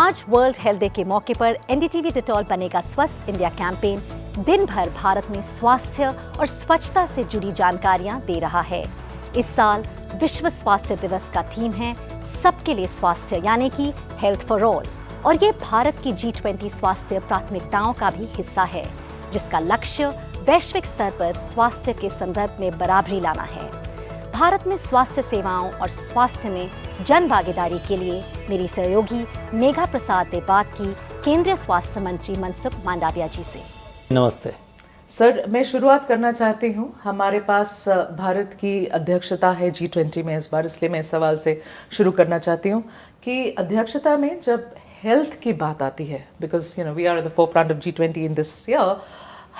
आज world health day के मौके पर एनडीटीवी डिटॉल बनेगा स्वस्थ इंडिया कैंपेन दिन भर भारत में स्वास्थ्य और स्वच्छता से जुड़ी जानकारियां दे रहा है। इस साल विश्व स्वास्थ्य दिवस का थीम है सबके लिए स्वास्थ्य, यानी कि हेल्थ फॉर ऑल, और ये भारत की G20 स्वास्थ्य प्राथमिकताओं का भी हिस्सा है, जिसका लक्ष्य वैश्विक स्तर पर स्वास्थ्य के संदर्भ में बराबरी लाना है। भारत में स्वास्थ्य सेवाओं और स्वास्थ्य में जन भागीदारी के लिए मेरी सहयोगी मेघा प्रसाद ने बात की केंद्रीय स्वास्थ्य मंत्री मनसुख मांडविया जी से। नमस्ते सर, मैं शुरुआत करना चाहती हूँ। हमारे पास भारत की अध्यक्षता है G20 में इस बार, इसलिए मैं इस सवाल से शुरू करना चाहती हूँ कि अध्यक्षता में जब हेल्थ की बात आती है, because we are at the forefront of G20 in this year,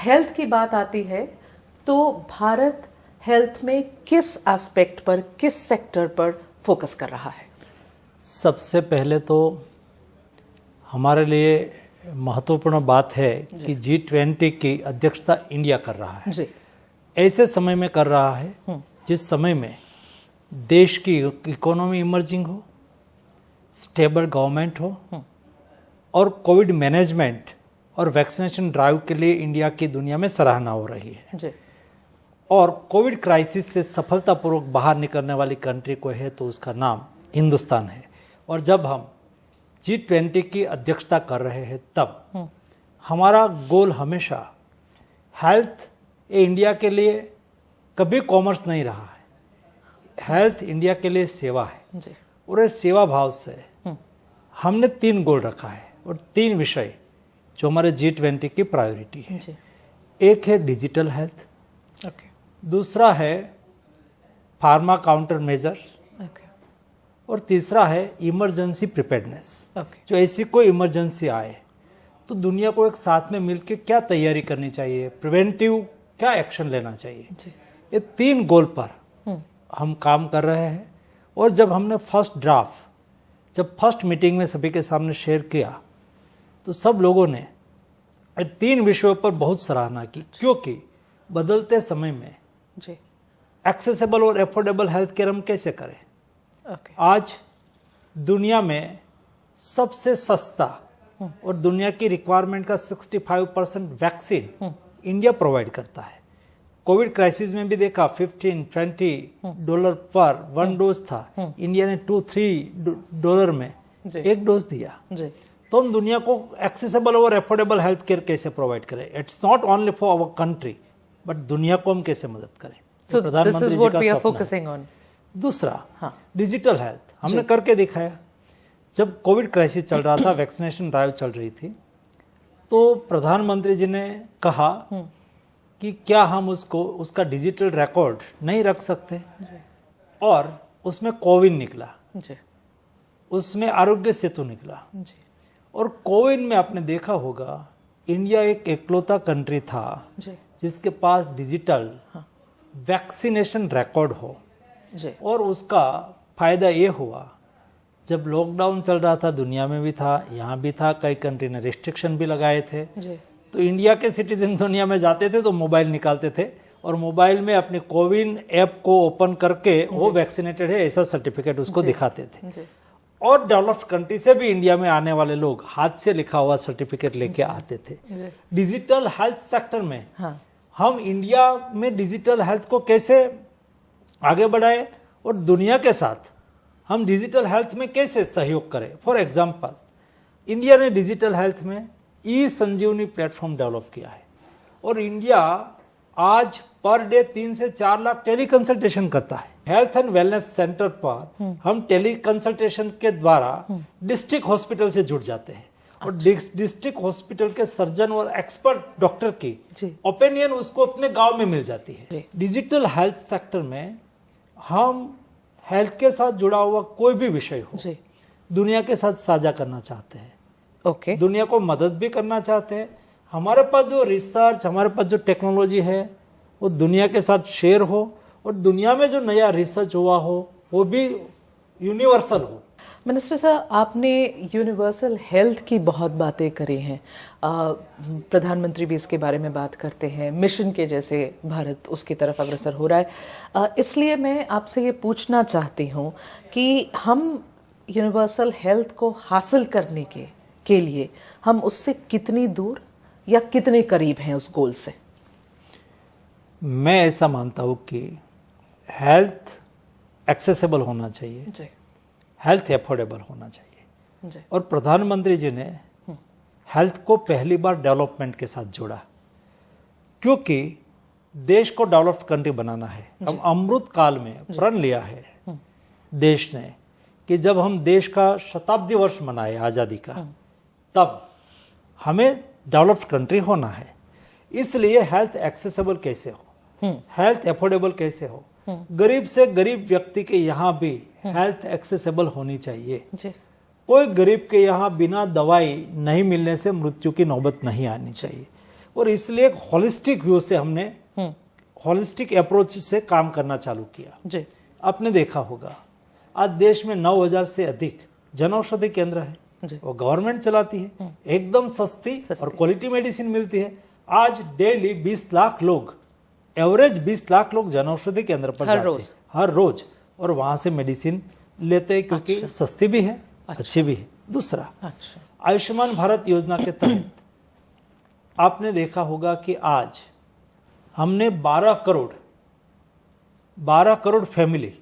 health की बात आती है तो भारत हेल्थ में किस एस्पेक्ट पर, किस सेक्टर पर फोकस कर रहा है? सबसे पहले तो हमारे लिए महत्वपूर्ण बात है कि G20 की अध्यक्षता इंडिया कर रहा है जी। ऐसे समय में कर रहा है जिस समय में देश की इकोनॉमी इमर्जिंग हो, स्टेबल गवर्नमेंट हो और कोविड मैनेजमेंट और वैक्सीनेशन ड्राइव के लिए इंडिया की दुनिया में सराहना हो रही है जी। और कोविड क्राइसिस से सफलतापूर्वक बाहर निकलने वाली कंट्री कोई है तो उसका नाम हिंदुस्तान है। और जब हम G20 की अध्यक्षता कर रहे हैं तब हमारा गोल हमेशा हेल्थ इंडिया के लिए कभी कॉमर्स नहीं रहा है। हेल्थ इंडिया के लिए सेवा है जी। और इस सेवा भाव से हमने 3 गोल रखा है और 3 विषय जो हमारे G20 की प्रायोरिटी है जी। एक है डिजिटल हेल्थ, ओके, दूसरा है फार्मा काउंटर मेजर्स ओके, और तीसरा है इमरजेंसी प्रिपेयर्डनेस। ओके, जो ऐसी कोई इमरजेंसी आए तो दुनिया को एक साथ में मिलकर क्या तैयारी करनी चाहिए, प्रिवेंटिव क्या एक्शन लेना चाहिए। जी। ये 3 गोल पर हम काम कर रहे हैं। और जब हमने फर्स्ट मीटिंग में सभी के सामने शेयर किया तो सब लोगों ने 3 विषयों पर बहुत सराहना की, क्योंकि बदलते समय में जी। एक्सेसिबल और एफोर्डेबल हेल्थ केयर हम कैसे करें। ओके। आज दुनिया में सबसे सस्ता और दुनिया की रिक्वायरमेंट का 65% वैक्सीन इंडिया प्रोवाइड करता है। कोविड क्राइसिस में भी देखा $15-20 पर 1 डोज था, इंडिया ने $2-3 में जी। 1 डोज दिया। जी। तो हम दुनिया को एक्सेसिबल और एफोर्डेबल हेल्थ केयर कैसे प्रोवाइड करें। It's not only for our country but दुनिया को हम कैसे मदद करें। So this is what we are focusing on. दूसरा डिजिटल हेल्थ हमने करके दिखाया। जब कोविड क्राइसिस चल रहा था, वैक्सीनेशन ड्राइव चल रही थी, तो प्रधानमंत्री जी ने कहा कि क्या हम उसका डिजिटल रिकॉर्ड नहीं रख सकते, और उसमें कोविन निकला जी। उसमें आरोग्य सेतु निकला जी। और कोविन में आपने देखा होगा इंडिया एक इकलौता कंट्री था जी। जिसके पास डिजिटल वैक्सीनेशन रिकॉर्ड हो। जी। और उसका फायदा ये हुआ, जब लॉकडाउन चल रहा था, दुनिया में भी था, यहाँ भी था, कई कंट्री ने रिस्ट्रिक्शन भी लगाए थे, जी। तो इंडिया के सिटीजन दुनिया में जाते थे तो मोबाइल निकालते थे और मोबाइल में अपने कोविन ऐप को ओपन करके वो वैक्सीनेटेड है ऐसा सर्टिफिकेट उसको दिखाते थे। जी। और डेवलप्ड कंट्री से भी इंडिया में आने वाले लोग हाथ से लिखा हुआ सर्टिफिकेट लेके आते थे। डिजिटल हेल्थ सेक्टर में हम इंडिया में डिजिटल हेल्थ को कैसे आगे बढ़ाए और दुनिया के साथ हम डिजिटल हेल्थ में कैसे सहयोग करें। फॉर एग्जांपल, इंडिया ने डिजिटल हेल्थ में ई-संजीवनी प्लेटफॉर्म डेवलप किया है और इंडिया आज पर डे 3 से 4 लाख टेली कंसल्टेशन करता है। हेल्थ एंड वेलनेस सेंटर पर हम टेली कंसल्टेशन के द्वारा डिस्ट्रिक्ट हॉस्पिटल से जुड़ जाते हैं और डिस्ट्रिक्ट हॉस्पिटल के सर्जन और एक्सपर्ट डॉक्टर की ओपिनियन उसको अपने गांव में मिल जाती है। डिजिटल हेल्थ सेक्टर में हम हेल्थ के साथ जुड़ा हुआ कोई भी विषय हो दुनिया के साथ साझा करना चाहते हैं। ओके। दुनिया को मदद भी करना चाहते हैं। हमारे पास जो रिसर्च, हमारे पास जो टेक्नोलॉजी है वो दुनिया के साथ शेयर हो और दुनिया में जो नया रिसर्च हुआ हो वो भी यूनिवर्सल हो। मिनिस्टर साहब, आपने यूनिवर्सल हेल्थ की बहुत बातें करी हैं, प्रधानमंत्री भी इसके बारे में बात करते हैं, मिशन के जैसे भारत उसकी तरफ अग्रसर हो रहा है। इसलिए मैं आपसे ये पूछना चाहती हूँ कि हम यूनिवर्सल हेल्थ को हासिल करने के लिए हम उससे कितनी दूर या कितने करीब हैं उस गोल से? मैं ऐसा मानता हूँ कि हेल्थ एक्सेसिबल होना चाहिए, जी हेल्थ एफोर्डेबल होना चाहिए। जी और प्रधानमंत्री जी ने हेल्थ को पहली बार डेवलपमेंट के साथ जोड़ा, क्योंकि देश को डेवलप्ड कंट्री बनाना है। अब अमृत काल में प्रण लिया है देश ने कि जब हम देश का शताब्दी वर्ष मनाए आज़ादी का, तब हमें डेवलप्ड कंट्री होना है। इसलिए हेल्थ एक्सेसिबल कैसे हो, हेल्थ एफोर्डेबल कैसे हो, गरीब से गरीब व्यक्ति के यहाँ भी हेल्थ एक्सेसिबल होनी चाहिए। जी कोई गरीब के यहाँ बिना दवाई नहीं मिलने से मृत्यु की नौबत नहीं आनी चाहिए। और इसलिए एक होलिस्टिक व्यू से हमने होलिस्टिक अप्रोच से काम करना चालू किया। जी आपने देखा होगा आज देश में 9,000 से अधिक जनौषधि केंद्र है, जी वो गवर्नमेंट चलाती है, एकदम सस्ती और क्वालिटी मेडिसिन मिलती है। आज डेली 20 लाख लोग, एवरेज 20 लाख लोग जनौषधि केंद्र पर जाते हैं हर रोज, और वहां से मेडिसिन लेते हैं क्योंकि सस्ती भी है, अच्छी भी है। दूसरा, आयुष्मान भारत योजना के तहत आपने देखा होगा कि आज हमने 12 करोड़ फैमिली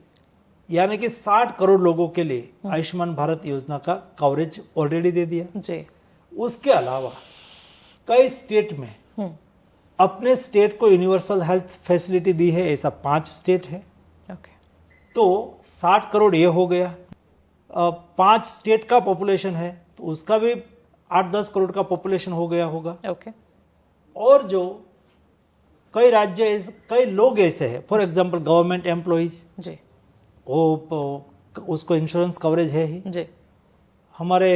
यानी कि 60 करोड़ लोगों के लिए आयुष्मान भारत योजना का कवरेज ऑलरेडी दे दिया। जी उसके अलावा कई स्टेट में अपने स्टेट को यूनिवर्सल हेल्थ फैसिलिटी दी है, ऐसा 5 स्टेट है। ओके तो 60 करोड़ ये हो गया। 5 स्टेट का पॉपुलेशन है तो उसका भी 8-10 करोड़ का पॉपुलेशन हो गया होगा। ओके और जो कई राज्य कई लोग ऐसे हैं, फॉर एग्जांपल गवर्नमेंट एम्प्लॉइज, जी वो उसको इंश्योरेंस कवरेज है ही। जी हमारे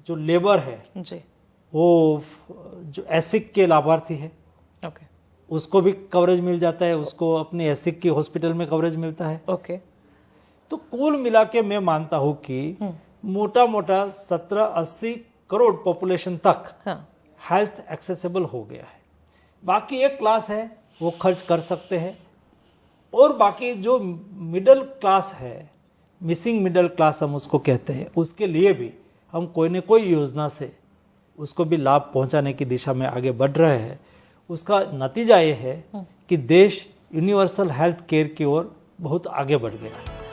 जो लेबर है जी वो जो एसिक के लाभार्थी है ओके उसको भी कवरेज मिल जाता है, उसको अपने एसिक की हॉस्पिटल में कवरेज मिलता है। ओके तो कुल मिला के मैं मानता हूं कि मोटा मोटा 70-80 करोड़ पॉपुलेशन तक हाँ हेल्थ एक्सेसिबल हो गया है। बाकी एक क्लास है वो खर्च कर सकते हैं, और बाकी जो मिडिल क्लास है, मिसिंग मिडिल क्लास हम उसको कहते हैं, उसके लिए भी हम कोई न कोई योजना से उसको भी लाभ पहुंचाने की दिशा में आगे बढ़ रहे हैं। उसका नतीजा ये है कि देश यूनिवर्सल हेल्थ केयर की ओर बहुत आगे बढ़ गया है।